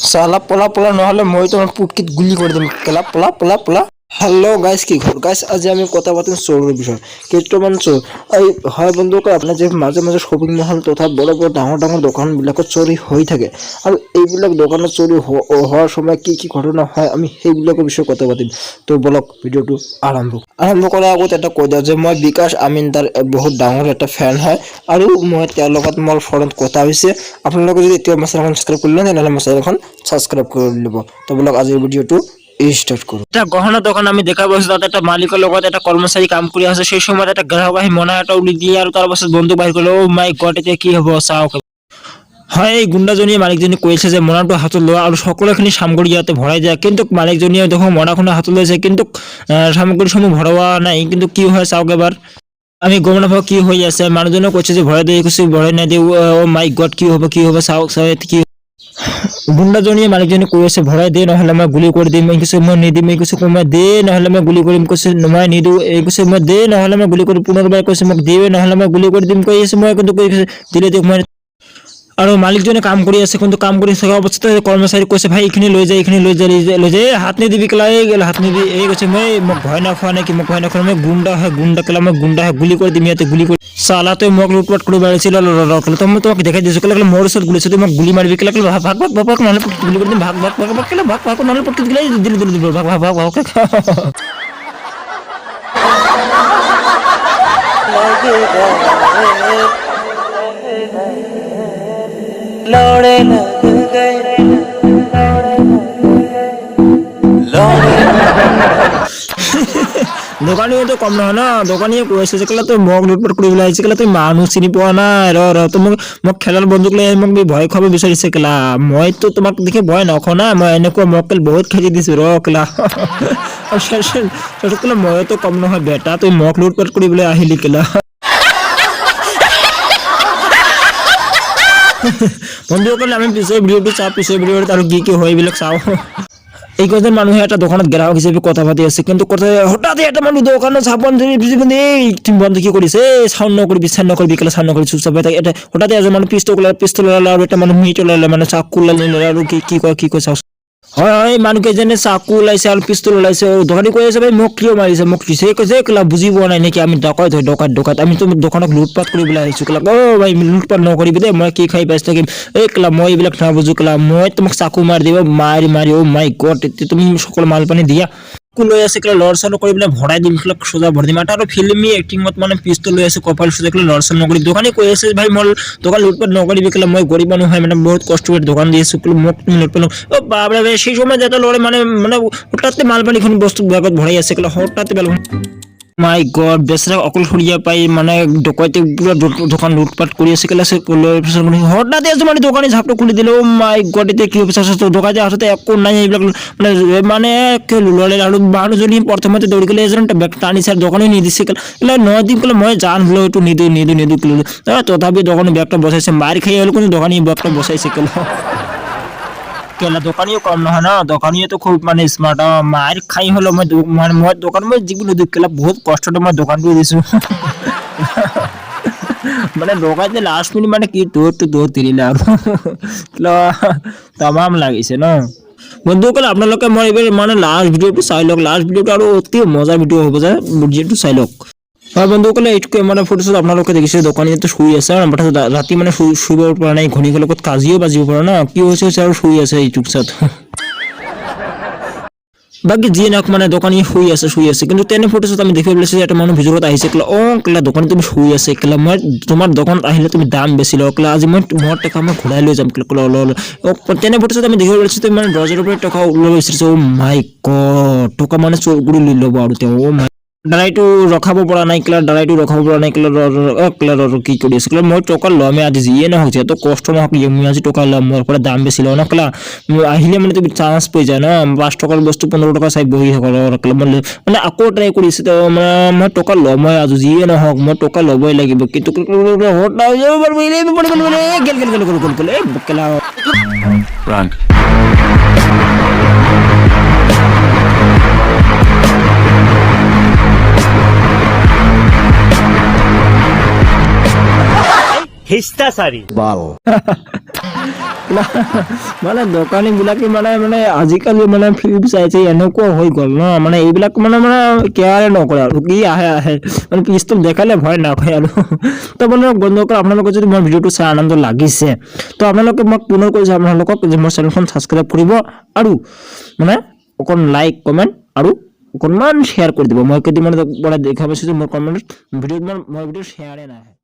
साला पला पला নহলে মই তোমার পুটকিত গুলি করে দিম কেলা পলা পলা পলা। হ্যালো গাইস, কি খবর গাইস? আজি আমি কথা পাতিম চোরের বিষয়। কেইটামান চোর এই হয় বন্ধুসকল, আপোনাৰ যে মাজে মাজে শ্বপিং মল তথা বড় বড় ডাঙৰ ডাঙৰ দোকানবিলাকত চুৰি হৈ থাকে আৰু এইবিলাক দোকানত চুৰি হোৱাৰ সময় কি কি ঘটনা হয় আমি সেইবিলাকৰ বিষয়ে কথা পাতিম। তো বলক ভিডিঅ'টো আৰম্ভ কৰাৰ আগত এটা কৈ দিওঁ যে মই বিকাশ আমিনদাৰ বহুত ডাঙৰ এটা ফেন হয় আৰু মই তেওঁৰ লগত মোৰ ফোনত কথা হৈছে। আপোনালোকে যদি এতিয়া মোৰ চেনেলখন সাবস্ক্ৰাইব কৰিলে তেনেহ'লে মোৰ চেনেলখন সাবস্ক্ৰাইব কৰি ল'ব। তো বলক আজিৰ ভিডিঅ'টো স্টার্ট করো। এটা গহনা দোকান আমি দেখা পাইছো, তাতে এটা মালিকের লগত এটা কর্মচারী কাম কৰি আছে। সেই সময়ত এটা গ্ৰাহক আহি মনা এটা উলি দিয়ে আৰু তাৰ পাছত বন্ধু বাহিৰ কৰিলে। অ মাই গড, এতিয়া কি হ'ব চাওক। হয়, এই গুণ্ডাজনীয়ে মালিকজনী কৈছে যে মনাটো হাতত লোৱা আৰু সকলোখিনি সামগ্ৰী ইয়াতে ভৰাই দিয়া, কিন্তু মালিকজনীয়ে দেখোন মনাখনৰ হাতত লৈছে, কিন্তু সামগ্ৰীসমূহ ভৰোৱা নাই। কিন্তু কি হয় চাওক এবাৰ। আমি গম নাপাওঁ কি হৈ আছে। মানুহজনে কৈছে যে ভৰাই দিয়ে, কৈছে ভৰাই নাই দিয়ে। অ মাই গড, কি হ'ব চাওক কি গুণ্ডাজনীয়ে মালিকজনী কৈ আছে ভৰাই দে নহ'লে মই গুলি কৰি দিম। এই কৈছে মই নিদিম। এই কৈছে মই দে নহ'লে মই গুলি কৰিম। কৈছে মই নিদিওঁ। এই কৈছে মই দে নহ'লে মই গুলি কৰিম। পুনৰবাৰ কৈছে মোক দে নহ'লে মই গুলি কৰি দিম কৈ আছে। মই কিন্তু কৈ আছে দিলে দিয়ক মই। আৰু মালিকজনে কাম কৰি আছে, কিন্তু কাম কৰি থকা অৱস্থাতে কৰ্মচাৰী কৈছে ভাই এইখিনি লৈ যায়, এইখিনি লৈ যায় হাত নিদিবি কেলা, এই গেলা হাত নিদিবি। এই কৈছে মই মোক ভয় নাখোৱা নাই কি, মোক ভয় নাখোৱা, মই গুণ্ডা হয় কেলা, মই গুণ্ডা হয়, গুলি কৰি দিম ইয়াতে গুলি কৰি। চালা তই মোক লুটপাট কৰিব পাৰিছিল, তই মই তোমাক দেখাই দিছোঁ কেলা, মোৰ ওচৰত গুলি আছে, তই মোক গুলি মাৰিবি কেলা, ভাগ নহ'লে গুলি কৰি দিম, ভাগ কেলা, ভাগ নহ'লে পটকি দিলে দিলো ভাগ। लौड़े लग गए দোকানীও তো কম নহয় ন। দোকানীয়ে কৈ আছে যে কেলা তই মোক লুটপাট কৰিবলৈ আহিছে কেলা, তই মানুহ চিনি পোৱা নাই। তই মোক খেলাৰ বন্দুক লৈ মোক ভয় খুৱাব বিচাৰিছে কেলা। মইতো তোমাক দেখি ভয় নখোৱা না, মই এনেকুৱা মক্কেল বহুত খেলি দিছো কেলা। কেলা মইতো কম নহয় বেটা, তই মোক লুটপাট কৰিবলৈ আহিলি কেলা। বন্ধুসকল আমি পিছৰ ভিডিঅ'টো চাওঁ, পিছৰ ভিডিঅ'ত আৰু কি কি হয় এইবিলাক চাওঁ। এইকেইজন মানুহে এটা দোকানত গ্ৰাহক হিচাপে কথা পাতি আছে, কিন্তু হঠাৎ এটা মানুহ দোকানত চাবোন তুমি বন্ধ কি কৰিছে, চাউণ্ড নকৰিবি চাউণ্ড নকৰিবি চুপচাপ এটা। হঠাৎ এজন মানুহ পিস্তল ওলালে আৰু এটা মানুহ মিট ওলালে, মানে চাকু ওলালে আৰু কি কয় চাওক। হয়, মানুহকেইজনে চাকু ওলাইছে আৰু পিস্তল ওলাইছে। দোকানী কৈ আছে ভাই মোক কিয় মাৰিছে, মোক দিছে কৈছে কেলা বুজি পোৱা নাই নেকি, আমি ডকাইত হয় ডকাইত, আমি তো দোকানক লুটপাট কৰিবলৈ আহিছো কেলা। অ ভাই লুটপাট নকৰিবি দেই, মই কি খাই পাইছো থাকিম। এই কেলা মই এইবিলাক নাবুজো কেলা, মই তোমাক চাকু মাৰি দিব, মাৰি অ মাই গড, তুমি সকলো মাল পানী দিয়া লৈ আছে কেলা, লৰচৰ কৰি পেলাই ভৰাই দিম কেলা, সোজা ভৰাই দিম। এটা আৰু ফিল্মি এক্টিঙত মানে পিস্তল লৈ আছে, কপাল সোজা কেলা, লৰচৰ নকৰি। দোকানী কৈ আছে ভাই মোৰ দোকান লুটপাট নকৰিবি কেলা, মই গরিব মানুহ হয়, মানে বহুত কষ্ট করে দোকান দিয়েছো কেলা, মোক তুমি লুটপাট ও বাপরে ভাই। সেই সময় যেটা লড়ে মানে হঠাৎ মাল পানী খন বস্তু ব্যাগত ভৰাই আছে কেলা, হঠাৎ মাই গড, বেচেৰা অকলশৰীয়া পাই মানে ডকাইতে পুৰা দোকান লুটপাট কৰি আছে কেলা। হঠাৎ এজন মানে দোকানী ঝাপটো খুলি দিলে। অ মাই গড, এতিয়া কি হ'ব দোকানী হাততে একো নাই, এইবিলাক মানে ল'লে আৰু মানুহজনী প্ৰথমতে দৌৰি গ'লে, এজন বেগ টানিছে আৰু দোকানী নিদিছে কেলা, নদিম কেলা, মই জান হলেও এইটো নিদিওঁ। তথাপি দোকানী বেগটা বচাইছে, মাৰ খাই হ'লেও কিন্তু দোকানী বেগটা বচাইছে কেলা। দোকানীও কম নহয় ন, দোকানীও তো খুব মানে স্মার্ট। মার খাই হলো মই দোকান মই যিকোনো দিক কেলা, বহুত কষ্টতে মই দোকানটো দিছো। মানে দোকানতে লাষ্ট মিনিট মানে কি দৌৰ তিৰিলে আৰু তামাম লাগিছে ন। বন্ধুসকল আপোনালোকে মই এইবাৰ মানে লাষ্ট ভিডিঅ'টো চাই লওক, লাষ্ট ভিডিঅ'টো আৰু অতি মজাৰ ভিডিঅ' হ'ব যে, ভিডিঅ'টো চাই লওক। হয় বন্ধুসকলে, এইটো কেমেৰা ফটোছত আপোনালোকে দেখিছে দোকানীটো শুই আছে, ৰাতি মানে শুব পৰা নাই, ঘনীকৰ লগত কাজিও বাজিব পৰা না, কি হৈছে আৰু শুই আছে এইটো পিছত। বাকী যিয়ে নহওক মানে দোকানী শুই আছে, কিন্তু তেনে ফটোছত আমি দেখিব পাইছো যে এটা মানুহ ভিতৰত আহিছে কেলা। অ কেলা দোকানী তুমি শুই আছে কেলা, মই তোমাৰ দোকানত আহিলে তুমি দাম বেছি লওঁ কেলা, আজি মই মোৰ টকা মই ঘূৰাই লৈ যাম কেলা। তেনে ফটোছত আমি দেখিব পাইছো মানে দৰ্জাৰ পৰা টকা ওলাব বিচাৰিছে। অ মাই গড, টকা মানে চোৰ কৰি লৈ ল'ব আৰু তেওঁ। অ মাই দাঁড়াইটো ৰখাব পৰা নাই কেলা, কি কৰি আছে কেলা, মই টকা ল'মে আজি যিয়ে নহওক, যিহেতু কষ্ট নহওক, মই আজি টকা ল'ম, মোৰ পৰা দাম বেছি লওঁ ন কেলা। আহিলে মানে তুমি চান্স পাই যায় ন, 5 টকাৰ বস্তু 15 টকা চাই বহি থাকো মানে আকৌ ট্ৰাই কৰিছে। মই টকা ল'মই আজি যিয়ে নহওক, মই টকা ল'বই লাগিব, কিন্তু Run. हिस्सा सारी Ball. মানে দোকানী বিলাকে মানে আজিকালি মানে ফিল্ম চাইছে এনেকুৱা হৈ গ'ল ন মানে এইবিলাক মানে কেয়াৰে নকৰে আৰু কি আহে মানে পিস্তল দেখালে ভয় নাখায় আৰু তো মানে বন্ধুসকল আপোনালোকে যদি মোৰ ভিডিঅ'টো চাই আনন্দ লাগিছে তো আপোনালোকে মই পুনৰ কৈছোঁ আপোনালোকক যে মোৰ চেনেলখন ছাবস্ক্ৰাইব কৰিব আৰু মানে অকণ লাইক কমেণ্ট আৰু অকণমান শ্বেয়াৰ কৰি দিব মই কেইদিনমান পৰা দেখা পাইছোঁ যে মোৰ কমেণ্টত ভিডিঅ'ত মোৰ ভিডিঅ' শ্বেয়াৰে নাহে